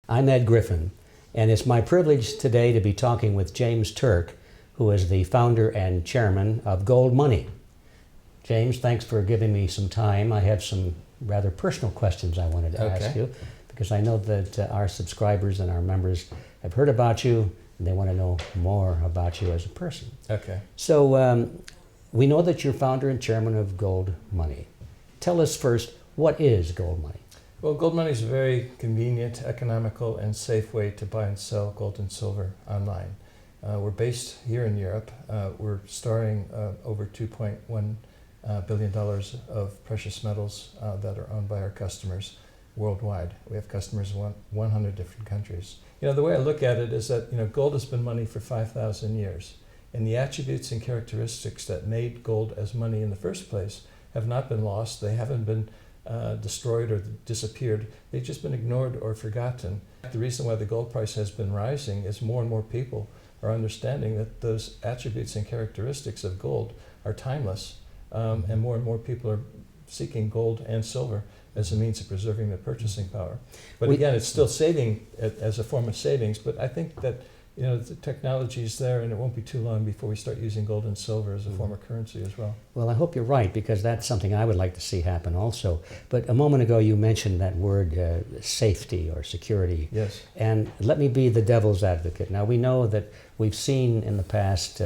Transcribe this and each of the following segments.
I'm Ed Griffin, and it's my privilege today to be talking with James Turk, who is the founder and chairman of GoldMoney. James, thanks for giving me some time. I have some rather personal questions I wanted to ask you, because I know that our subscribers and our members have heard about you, and they want to know more about you as a person. Okay. So we know that you're founder and chairman of GoldMoney. Tell us first, what is GoldMoney? Well, GoldMoney is a very convenient, economical, and safe way to buy and sell gold and silver online. We're based here in Europe. We're storing over $2.1 billion of precious metals that are owned by our customers worldwide. We have customers in 100 different countries. You know, the way I look at it is that, gold has been money for 5,000 years. And the attributes and characteristics that made gold as money in the first place have not been lost. They haven't been destroyed or disappeared. They've just been ignored or forgotten. The reason why the gold price has been rising is more and more people are understanding that those attributes and characteristics of gold are timeless, and more people are seeking gold and silver as a means of preserving their purchasing power. But again, it's still saving as a form of savings, but I think that the technology is there, and it won't be too long before we start using gold and silver as a form of currency as well. Well, I hope you're right, because that's something I would like to see happen also. But a moment ago you mentioned that word safety or security. Yes. And let me be the devil's advocate. Now, we know that we've seen in the past,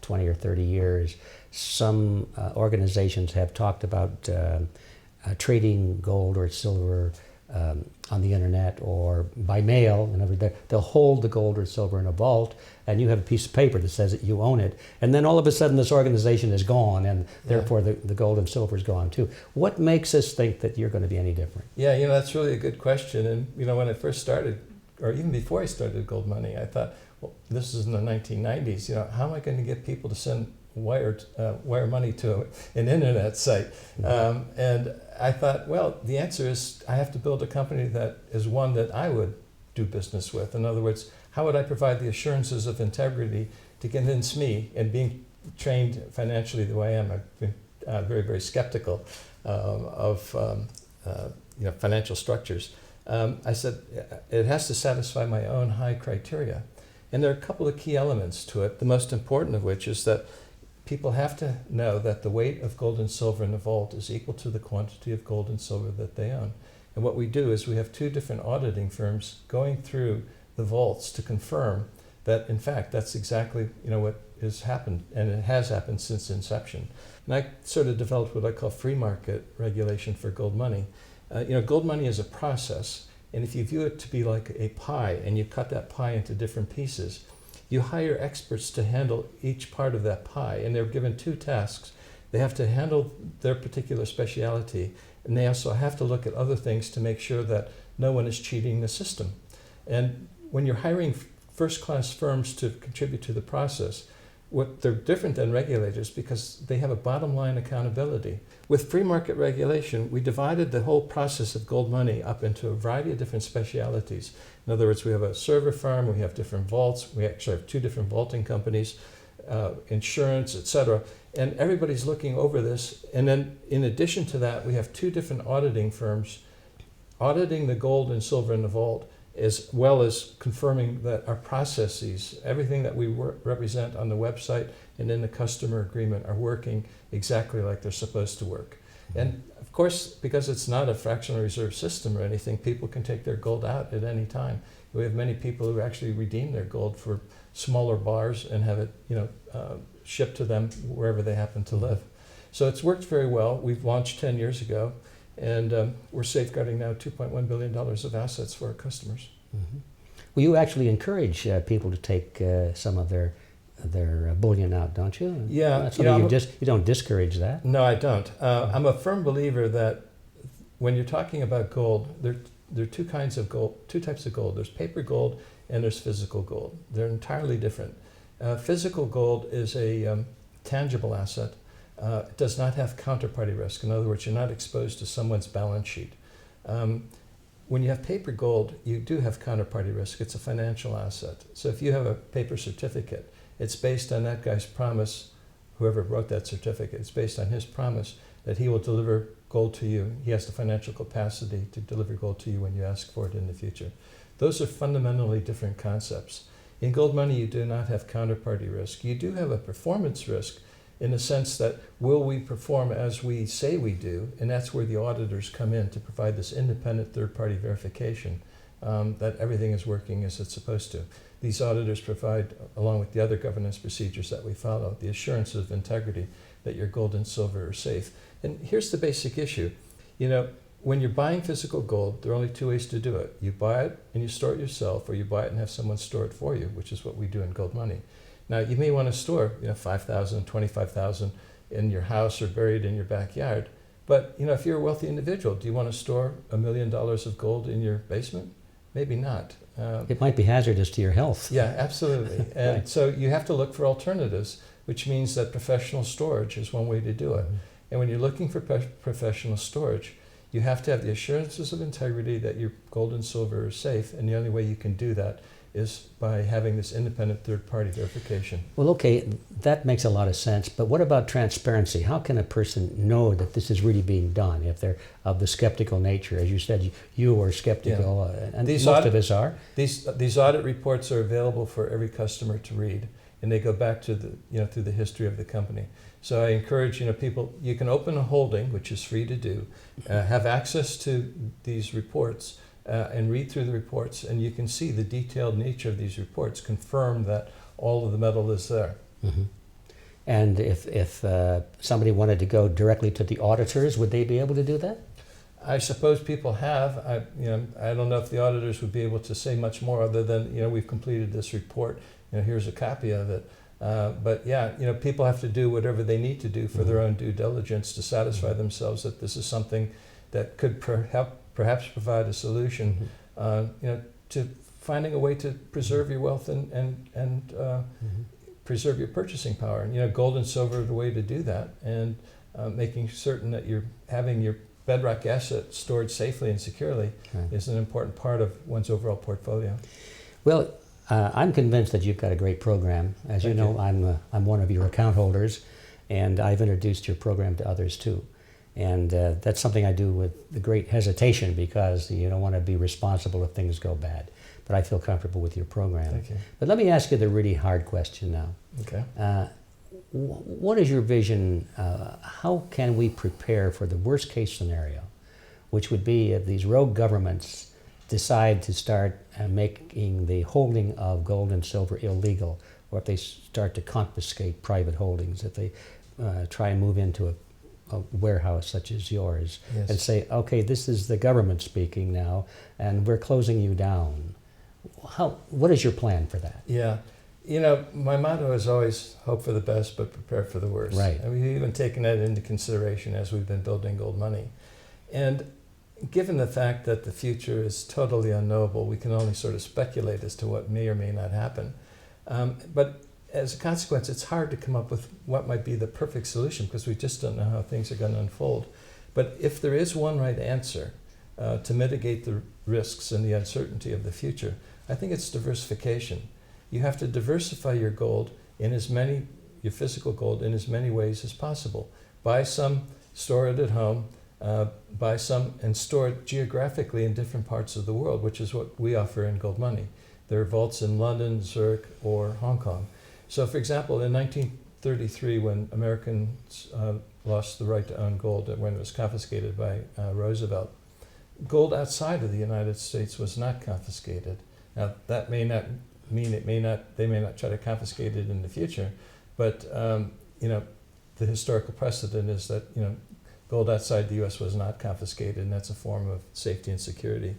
20 or 30 years, some organizations have talked about trading gold or silver on the internet or by mail. In other words, they'll hold the gold or silver in a vault, and you have a piece of paper that says that you own it, and then all of a sudden this organization is gone, and therefore the gold and silver is gone too. What makes us think that you're going to be any different? Yeah, that's really a good question. And when I first started, or even before I started GoldMoney, I thought, well, this is in the 1990s. How am I going to get people to send wire money to an internet site? And I thought, well, the answer is I have to build a company that is one that I would do business with. In other words, how would I provide the assurances of integrity to convince me, and being trained financially the way I am, I've been very, very skeptical of financial structures. I said, it has to satisfy my own high criteria. And there are a couple of key elements to it, the most important of which is that people have to know that the weight of gold and silver in the vault is equal to the quantity of gold and silver that they own. And what we do is we have two different auditing firms going through the vaults to confirm that, in fact, that's exactly what has happened, and it has happened since inception. And I sort of developed what I call free market regulation for GoldMoney. GoldMoney is a process, and if you view it to be like a pie, and you cut that pie into different pieces, you hire experts to handle each part of that pie, and they're given two tasks. They have to handle their particular speciality, and they also have to look at other things to make sure that no one is cheating the system. And when you're hiring first-class firms to contribute to the process, what they're different than regulators because they have a bottom-line accountability. With free market regulation, we divided the whole process of GoldMoney up into a variety of different specialities. In other words, we have a server farm, we have different vaults, we actually have two different vaulting companies, insurance, etc. And everybody's looking over this. And then in addition to that, we have two different auditing firms auditing the gold and silver in the vault, as well as confirming that our processes, everything that we represent on the website and in the customer agreement, are working exactly like they're supposed to work. And of course, because it's not a fractional reserve system or anything, people can take their gold out at any time. We have many people who actually redeem their gold for smaller bars and have it shipped to them wherever they happen to live. So it's worked very well. We've launched 10 years ago. And we're safeguarding now $2.1 billion of assets for our customers. Mm-hmm. Well, you actually encourage people to take some of their bullion out, don't you? Yeah. You don't discourage that. No, I don't. I'm a firm believer that when you're talking about gold, there are two types of gold. There's paper gold and there's physical gold. They're entirely different. Physical gold is a tangible asset. It does not have counterparty risk. In other words, you're not exposed to someone's balance sheet. When you have paper gold, you do have counterparty risk. It's a financial asset. So if you have a paper certificate, it's based on that guy's promise, whoever wrote that certificate, it's based on his promise that he will deliver gold to you. He has the financial capacity to deliver gold to you when you ask for it in the future. Those are fundamentally different concepts. In gold money, you do not have counterparty risk. You do have a performance risk in the sense that will we perform as we say we do? And that's where the auditors come in to provide this independent third-party verification that everything is working as it's supposed to. These auditors provide, along with the other governance procedures that we follow, the assurance of integrity that your gold and silver are safe. And here's the basic issue. You know, when you're buying physical gold, there are only two ways to do it. You buy it and you store it yourself, or you buy it and have someone store it for you, which is what we do in Gold Money. Now, you may want to store, 5,000, 25,000 in your house or buried in your backyard. But, if you're a wealthy individual, do you want to store $1 million of gold in your basement? Maybe not. It might be hazardous to your health. Yeah, absolutely. And Right. so you have to look for alternatives, which means that professional storage is one way to do it. And when you're looking for professional storage, you have to have the assurances of integrity that your gold and silver are safe. And the only way you can do that is by having this independent third-party verification. Well, okay, that makes a lot of sense, but what about transparency? How can a person know that this is really being done if they're of the skeptical nature? As you said, you are skeptical, and most of us are. These audit reports are available for every customer to read, and they go back to through the history of the company. So I encourage people. You can open a holding, which is free to do, have access to these reports. And read through the reports, and you can see the detailed nature of these reports confirm that all of the metal is there. Mm-hmm. And if somebody wanted to go directly to the auditors, would they be able to do that? I suppose people have. I don't know if the auditors would be able to say much more other than we've completed this report. Here's a copy of it. But yeah, people have to do whatever they need to do for their own due diligence to satisfy themselves that this is something that could perhaps provide a solution, to finding a way to preserve your wealth and preserve your purchasing power. Gold and silver are the way to do that, and making certain that you're having your bedrock asset stored safely and securely is an important part of one's overall portfolio. Well, I'm convinced that you've got a great program. As you know, I'm one of your account holders, and I've introduced your program to others too. And that's something I do with great hesitation because you don't want to be responsible if things go bad. But I feel comfortable with your program. Thank you. But let me ask you the really hard question now. Okay. What is your vision? How can we prepare for the worst case scenario, which would be if these rogue governments decide to start making the holding of gold and silver illegal, or if they start to confiscate private holdings, if they try and move into a warehouse such as yours, Yes. and say, okay, this is the government speaking now, and we're closing you down. What is your plan for that? Yeah. My motto is always hope for the best, but prepare for the worst. Right. And we've even taken that into consideration as we've been building Gold Money. And given the fact that the future is totally unknowable, we can only sort of speculate as to what may or may not happen. But as a consequence, it's hard to come up with what might be the perfect solution because we just don't know how things are going to unfold. But if there is one right answer to mitigate the risks and the uncertainty of the future, I think it's diversification. You have to diversify your gold your physical gold in as many ways as possible. Buy some, store it at home, buy some and store it geographically in different parts of the world, which is what we offer in Gold Money. There are vaults in London, Zurich, or Hong Kong. So, for example, in 1933, when Americans lost the right to own gold, when it was confiscated by Roosevelt, gold outside of the United States was not confiscated. Now, that may not mean they may not try to confiscate it in the future, but the historical precedent is that gold outside the U.S. was not confiscated, and that's a form of safety and security.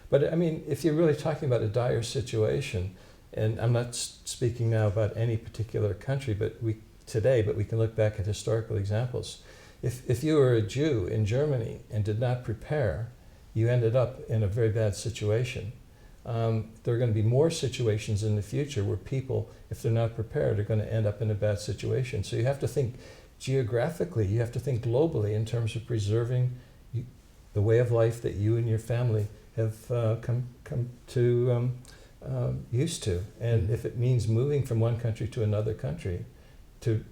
But I mean, if you're really talking about a dire situation, and I'm not speaking now about any particular country, but we can look back at historical examples. If you were a Jew in Germany and did not prepare, you ended up in a very bad situation. There are going to be more situations in the future where people, if they're not prepared, are going to end up in a bad situation. So you have to think geographically, you have to think globally in terms of preserving the way of life that you and your family have come to used to. And if it means moving from one country to another country to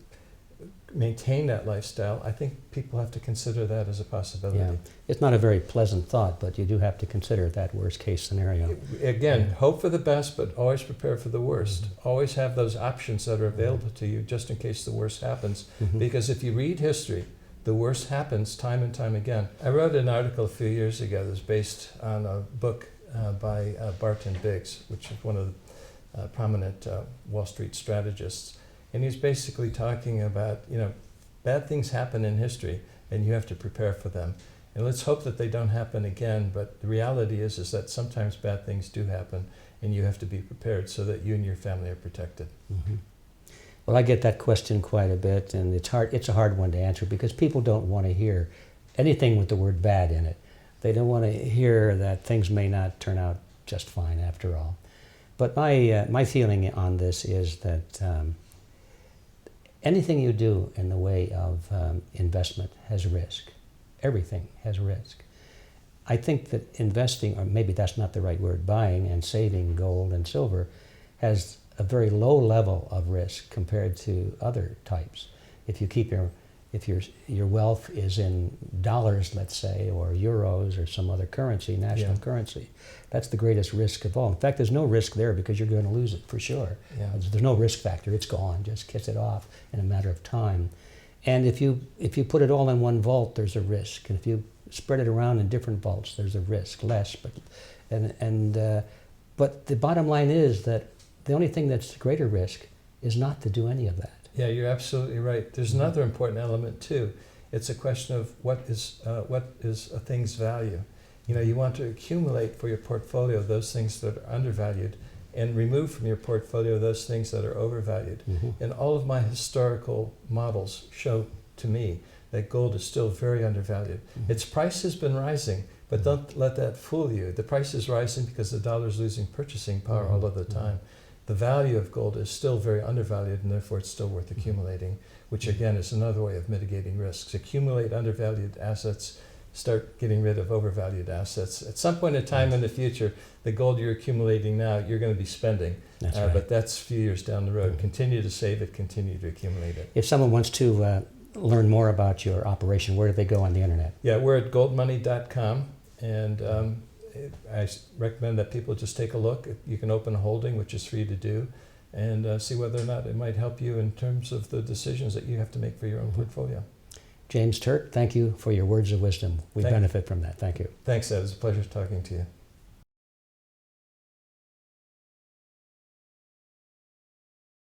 maintain that lifestyle, I think people have to consider that as a possibility. Yeah. It's not a very pleasant thought, but you do have to consider that worst case scenario. Again, hope for the best, but always prepare for the worst. Always have those options that are available to you just in case the worst happens. Because if you read history, the worst happens time and time again. I wrote an article a few years ago that was based on a book by Barton Biggs, which is one of the prominent Wall Street strategists. And he's basically talking about, bad things happen in history and you have to prepare for them. And let's hope that they don't happen again, but the reality is that sometimes bad things do happen and you have to be prepared so that you and your family are protected. Well, I get that question quite a bit, and it's a hard one to answer because people don't want to hear anything with the word bad in it. They don't want to hear that things may not turn out just fine after all. But my feeling on this is that anything you do in the way of investment has risk. Everything has risk. I think that investing, or maybe that's not the right word, buying and saving gold and silver has a very low level of risk compared to other types. If you keep your wealth is in dollars, let's say, or euros or some other currency, national currency, that's the greatest risk of all. In fact, there's no risk there because you're going to lose it for sure. There's no risk factor. It's gone. Just kiss it off in a matter of time. And if you put it all in one vault, there's a risk. And if you spread it around in different vaults, there's a risk, less. But the bottom line is that the only thing that's greater risk is not to do any of that. Yeah, you're absolutely right. There's another important element too. It's a question of what is a thing's value. You want to accumulate for your portfolio those things that are undervalued and remove from your portfolio those things that are overvalued. And all of my historical models show to me that gold is still very undervalued. Its price has been rising, but don't let that fool you. The price is rising because the dollar is losing purchasing power all of the time. The value of gold is still very undervalued, and therefore it's still worth accumulating, which again is another way of mitigating risks. Accumulate undervalued assets, start getting rid of overvalued assets. At some point in time in the future, the gold you're accumulating now, you're going to be spending. That's right. But that's a few years down the road. Continue to save it, continue to accumulate it. If someone wants to learn more about your operation, where do they go on the internet? Yeah, we're at GoldMoney.com, and I recommend that people just take a look. You can open a holding, which is free to do, and see whether or not it might help you in terms of the decisions that you have to make for your own portfolio. James Turk, thank you for your words of wisdom. We benefit from that. Thank you. Thanks, Ed. It was a pleasure talking to you.